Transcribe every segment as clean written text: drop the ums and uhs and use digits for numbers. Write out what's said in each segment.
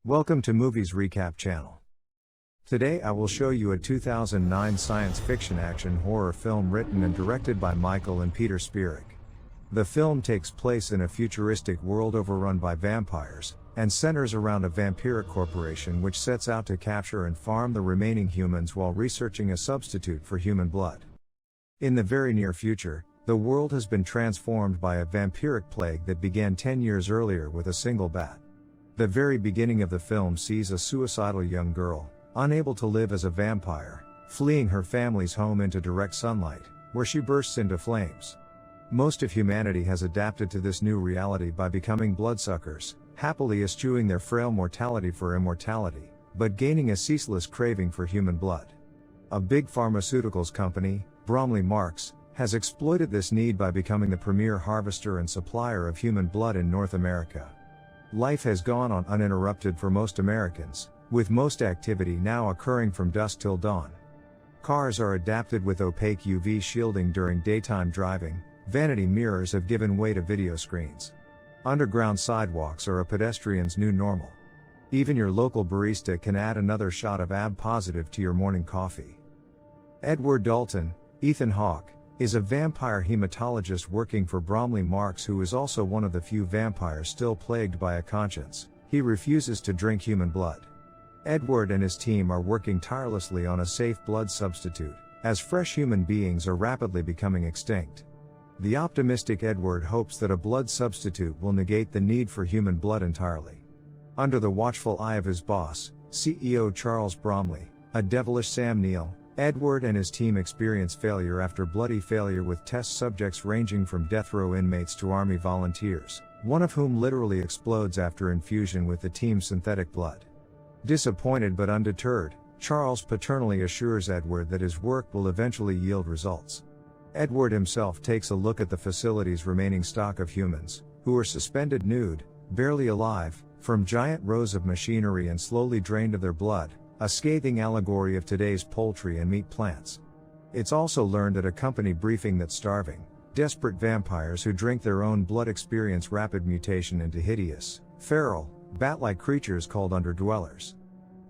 Welcome to Movies Recap channel. Today I will show you a 2009 science fiction action horror film written and directed by Michael and Peter Spierig. The film takes place in a futuristic world overrun by vampires, and centers around a vampiric corporation which sets out to capture and farm the remaining humans while researching a substitute for human blood. In the very near future, the world has been transformed by a vampiric plague that began 10 years earlier with a single bat. The very beginning of the film sees a suicidal young girl, unable to live as a vampire, fleeing her family's home into direct sunlight, where she bursts into flames. Most of humanity has adapted to this new reality by becoming bloodsuckers, happily eschewing their frail mortality for immortality, but gaining a ceaseless craving for human blood. A big pharmaceuticals company, Bromley Marks, has exploited this need by becoming the premier harvester and supplier of human blood in North America. Life has gone on uninterrupted for most Americans, with most activity now occurring from dusk till dawn. Cars are adapted with opaque UV shielding during daytime driving, vanity mirrors have given way to video screens. Underground sidewalks are a pedestrian's new normal. Even your local barista can add another shot of AB positive to your morning coffee. Edward Dalton, Ethan Hawke, is a vampire hematologist working for Bromley Marks who is also one of the few vampires still plagued by a conscience. He refuses to drink human blood. Edward and his team are working tirelessly on a safe blood substitute, as fresh human beings are rapidly becoming extinct. The optimistic Edward hopes that a blood substitute will negate the need for human blood entirely. Under the watchful eye of his boss, CEO Charles Bromley, a devilish Sam Neill, Edward and his team experience failure after bloody failure with test subjects ranging from death row inmates to army volunteers, one of whom literally explodes after infusion with the team's synthetic blood. Disappointed but undeterred, Charles paternally assures Edward that his work will eventually yield results. Edward himself takes a look at the facility's remaining stock of humans, who are suspended nude, barely alive, from giant rows of machinery and slowly drained of their blood, a scathing allegory of today's poultry and meat plants. It's also learned at a company briefing that starving, desperate vampires who drink their own blood experience rapid mutation into hideous, feral, bat-like creatures called underdwellers.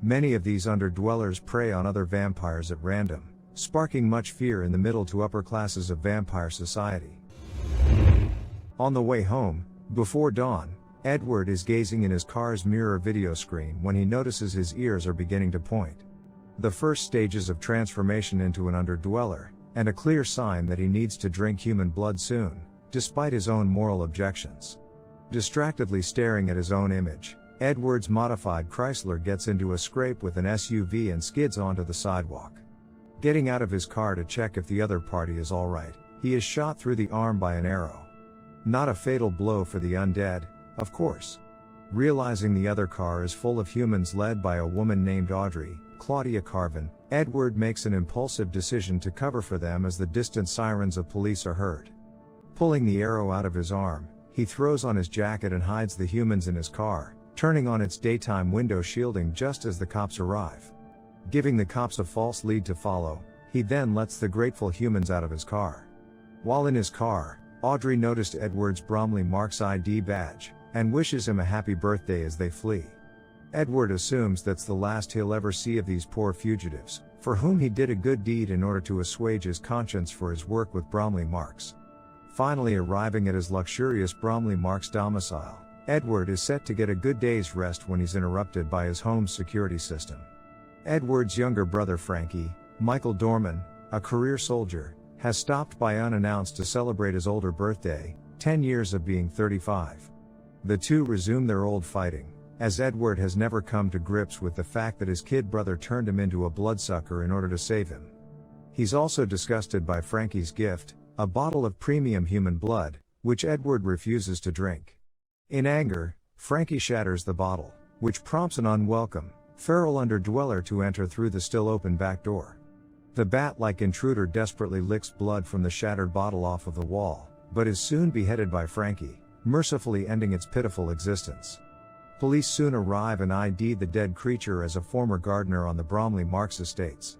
Many of these underdwellers prey on other vampires at random, sparking much fear in the middle to upper classes of vampire society. On the way home, before dawn, Edward is gazing in his car's mirror video screen when he notices his ears are beginning to point. The first stages of transformation into an underdweller, and a clear sign that he needs to drink human blood soon, despite his own moral objections. Distractedly staring at his own image, Edward's modified Chrysler gets into a scrape with an SUV and skids onto the sidewalk. Getting out of his car to check if the other party is alright, he is shot through the arm by an arrow. Not a fatal blow for the undead, of course. Realizing the other car is full of humans led by a woman named Audrey, Claudia Carvin, Edward makes an impulsive decision to cover for them as the distant sirens of police are heard. Pulling the arrow out of his arm, he throws on his jacket and hides the humans in his car, turning on its daytime window shielding just as the cops arrive. Giving the cops a false lead to follow, he then lets the grateful humans out of his car. While in his car, Audrey noticed Edward's Bromley Marks ID badge, and wishes him a happy birthday as they flee. Edward assumes that's the last he'll ever see of these poor fugitives, for whom he did a good deed in order to assuage his conscience for his work with Bromley Marks. Finally arriving at his luxurious Bromley Marks domicile, Edward is set to get a good day's rest when he's interrupted by his home's security system. Edward's younger brother Frankie, Michael Dorman, a career soldier, has stopped by unannounced to celebrate his older birthday, 10 years of being 35. The two resume their old fighting, as Edward has never come to grips with the fact that his kid brother turned him into a bloodsucker in order to save him. He's also disgusted by Frankie's gift, a bottle of premium human blood, which Edward refuses to drink. In anger, Frankie shatters the bottle, which prompts an unwelcome, feral underdweller to enter through the still open back door. The bat-like intruder desperately licks blood from the shattered bottle off of the wall, but is soon beheaded by Frankie, mercifully ending its pitiful existence. Police soon arrive and ID the dead creature as a former gardener on the Bromley Marks estates.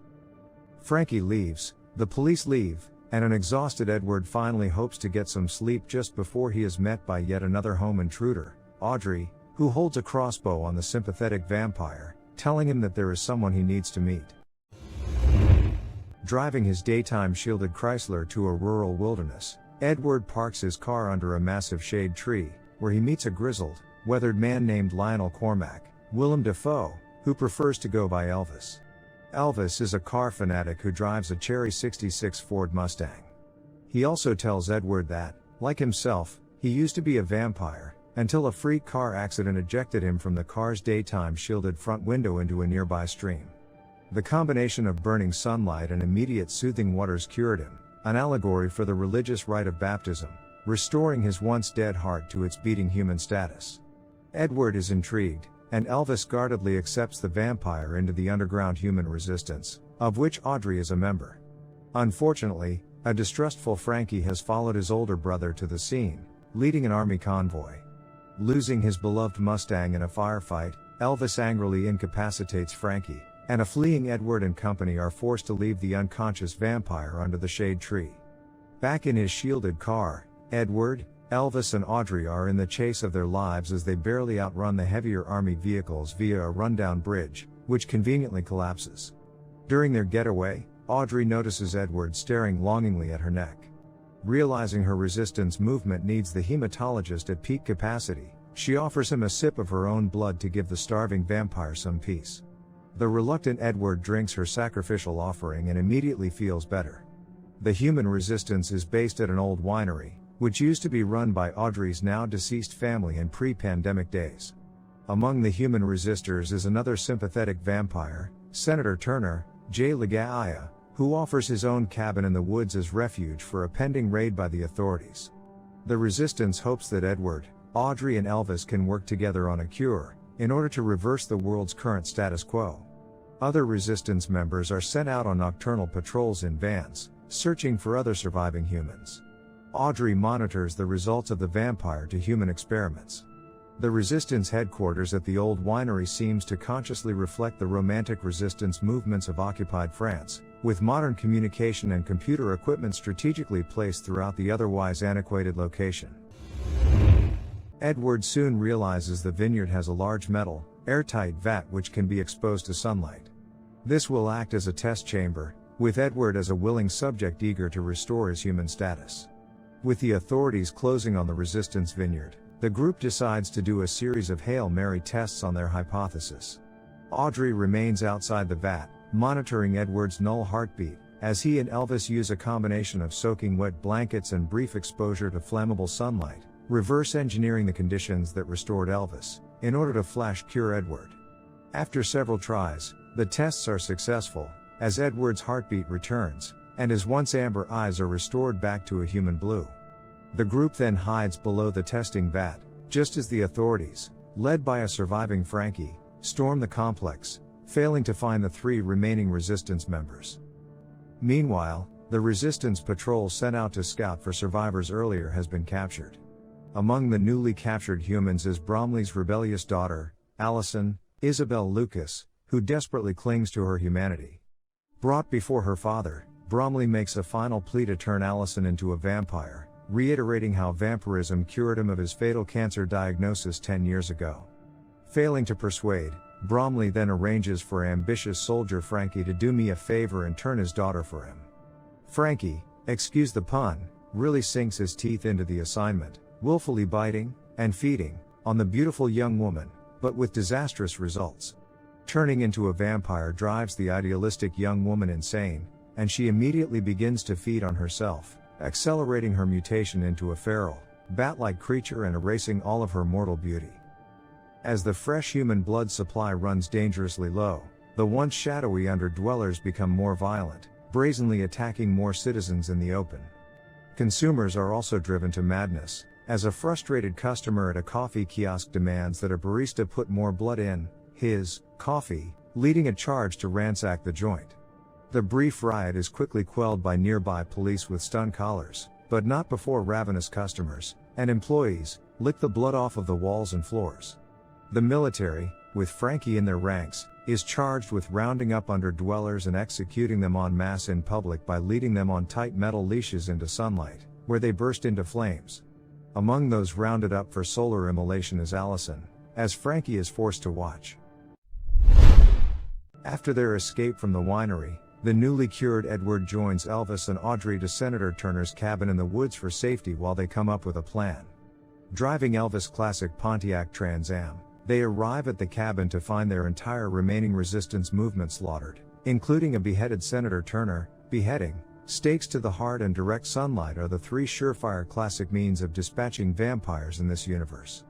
Frankie leaves, the police leave, and an exhausted Edward finally hopes to get some sleep just before he is met by yet another home intruder, Audrey, who holds a crossbow on the sympathetic vampire, telling him that there is someone he needs to meet. Driving his daytime shielded Chrysler to a rural wilderness, Edward parks his car under a massive shade tree, where he meets a grizzled, weathered man named Lionel Cormack, Willem Dafoe, who prefers to go by Elvis. Elvis is a car fanatic who drives a cherry '66 Ford Mustang. He also tells Edward that, like himself, he used to be a vampire, until a freak car accident ejected him from the car's daytime shielded front window into a nearby stream. The combination of burning sunlight and immediate soothing waters cured him, an allegory for the religious rite of baptism, restoring his once dead heart to its beating human status. Edward is intrigued, and Elvis guardedly accepts the vampire into the underground human resistance, of which Audrey is a member. Unfortunately, a distrustful Frankie has followed his older brother to the scene, leading an army convoy. Losing his beloved Mustang in a firefight, Elvis angrily incapacitates Frankie, and a fleeing Edward and company are forced to leave the unconscious vampire under the shade tree. Back in his shielded car, Edward, Elvis and Audrey are in the chase of their lives as they barely outrun the heavier army vehicles via a rundown bridge, which conveniently collapses. During their getaway, Audrey notices Edward staring longingly at her neck. Realizing her resistance movement needs the hematologist at peak capacity, she offers him a sip of her own blood to give the starving vampire some peace. The reluctant Edward drinks her sacrificial offering and immediately feels better. The human resistance is based at an old winery, which used to be run by Audrey's now deceased family in pre-pandemic days. Among the human resistors is another sympathetic vampire, Senator Turner, J. Ligaya, who offers his own cabin in the woods as refuge for a pending raid by the authorities. The resistance hopes that Edward, Audrey and Elvis can work together on a cure, in order to reverse the world's current status quo. Other resistance members are sent out on nocturnal patrols in vans, searching for other surviving humans. Audrey monitors the results of the vampire to human experiments. The resistance headquarters at the old winery seems to consciously reflect the romantic resistance movements of occupied France, with modern communication and computer equipment strategically placed throughout the otherwise antiquated location. Edward soon realizes the vineyard has a large metal, airtight vat which can be exposed to sunlight. This will act as a test chamber, with Edward as a willing subject eager to restore his human status. With the authorities closing on the resistance vineyard, the group decides to do a series of Hail Mary tests on their hypothesis. Audrey remains outside the vat, monitoring Edward's null heartbeat, as he and Elvis use a combination of soaking wet blankets and brief exposure to flammable sunlight, reverse engineering the conditions that restored Elvis, in order to flash cure Edward. After several tries, the tests are successful, as Edward's heartbeat returns, and his once amber eyes are restored back to a human blue. The group then hides below the testing vat, just as the authorities, led by a surviving Frankie, storm the complex, failing to find the 3 remaining resistance members. Meanwhile, the resistance patrol sent out to scout for survivors earlier has been captured. Among the newly captured humans is Bromley's rebellious daughter, Allison, Isabel Lucas, who desperately clings to her humanity. Brought before her father, Bromley makes a final plea to turn Allison into a vampire, reiterating how vampirism cured him of his fatal cancer diagnosis 10 years ago. Failing to persuade, Bromley then arranges for ambitious soldier Frankie to do me a favor and turn his daughter for him. Frankie, excuse the pun, really sinks his teeth into the assignment, willfully biting and feeding on the beautiful young woman, but with disastrous results. Turning into a vampire drives the idealistic young woman insane, and she immediately begins to feed on herself, accelerating her mutation into a feral, bat-like creature and erasing all of her mortal beauty. As the fresh human blood supply runs dangerously low, the once shadowy underdwellers become more violent, brazenly attacking more citizens in the open. Consumers are also driven to madness, as a frustrated customer at a coffee kiosk demands that a barista put more blood in his coffee, leading a charge to ransack the joint. The brief riot is quickly quelled by nearby police with stun collars, but not before ravenous customers and employees lick the blood off of the walls and floors. The military, with Frankie in their ranks, is charged with rounding up underdwellers and executing them en masse in public by leading them on tight metal leashes into sunlight, where they burst into flames. Among those rounded up for solar immolation is Allison, as Frankie is forced to watch. After their escape from the winery, the newly cured Edward joins Elvis and Audrey to Senator Turner's cabin in the woods for safety while they come up with a plan. Driving Elvis' classic Pontiac Trans Am, they arrive at the cabin to find their entire remaining resistance movement slaughtered, including a beheaded Senator Turner. Beheading, stakes to the heart and direct sunlight are the three surefire classic means of dispatching vampires in this universe.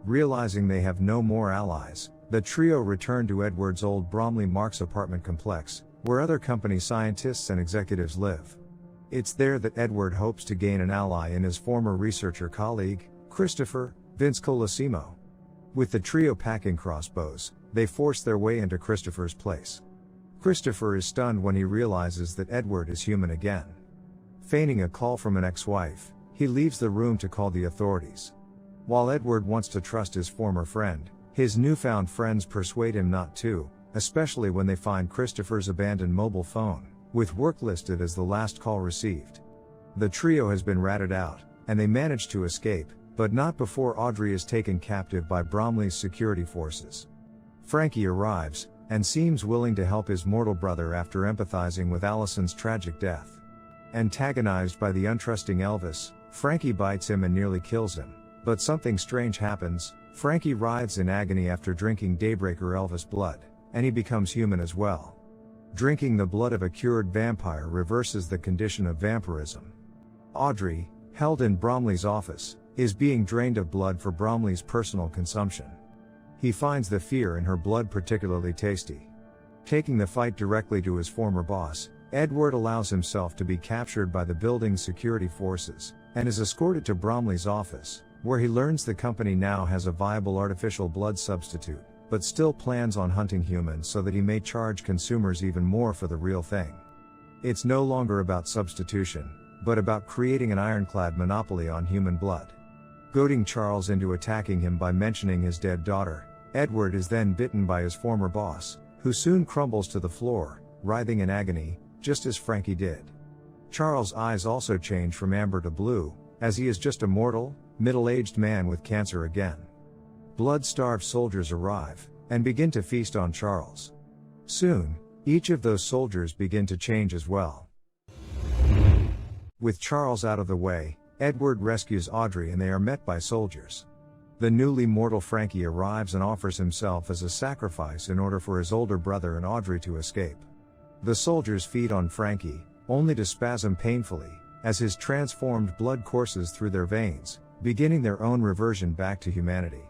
Realizing they have no more allies, the trio return to Edward's old Bromley Marks apartment complex, where other company scientists and executives live. It's there that Edward hopes to gain an ally in his former researcher colleague, Christopher Vince Colosimo. With the trio packing crossbows, they force their way into Christopher's place. Christopher is stunned when he realizes that Edward is human again. Feigning a call from an ex-wife, he leaves the room to call the authorities. While Edward wants to trust his former friend, his newfound friends persuade him not to, especially when they find Christopher's abandoned mobile phone, with work listed as the last call received. The trio has been ratted out, and they manage to escape, but not before Audrey is taken captive by Bromley's security forces. Frankie arrives, and seems willing to help his mortal brother after empathizing with Allison's tragic death. Antagonized by the untrusting Elvis, Frankie bites him and nearly kills him, but something strange happens. Frankie writhes in agony after drinking Daybreaker Elvis blood, and he becomes human as well. Drinking the blood of a cured vampire reverses the condition of vampirism. Audrey, held in Bromley's office, is being drained of blood for Bromley's personal consumption. He finds the fear in her blood particularly tasty. Taking the fight directly to his former boss, Edward allows himself to be captured by the building's security forces, and is escorted to Bromley's office, where he learns the company now has a viable artificial blood substitute, but still plans on hunting humans so that he may charge consumers even more for the real thing. It's no longer about substitution, but about creating an ironclad monopoly on human blood. Goading Charles into attacking him by mentioning his dead daughter, Edward is then bitten by his former boss, who soon crumbles to the floor, writhing in agony, just as Frankie did. Charles' eyes also change from amber to blue, as he is just a mortal, middle-aged man with cancer again. Blood-starved soldiers arrive, and begin to feast on Charles. Soon, each of those soldiers begin to change as well. With Charles out of the way, Edward rescues Audrey and they are met by soldiers. The newly mortal Frankie arrives and offers himself as a sacrifice in order for his older brother and Audrey to escape. The soldiers feed on Frankie, only to spasm painfully, as his transformed blood courses through their veins, beginning their own reversion back to humanity.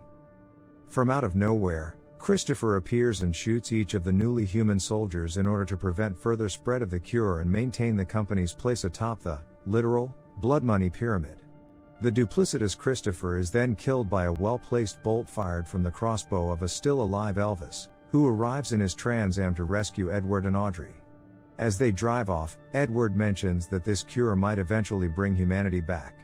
From out of nowhere, Christopher appears and shoots each of the newly human soldiers in order to prevent further spread of the cure and maintain the company's place atop the, literal, blood money pyramid. The duplicitous Christopher is then killed by a well-placed bolt fired from the crossbow of a still-alive Elvis, who arrives in his Trans Am to rescue Edward and Audrey. As they drive off, Edward mentions that this cure might eventually bring humanity back.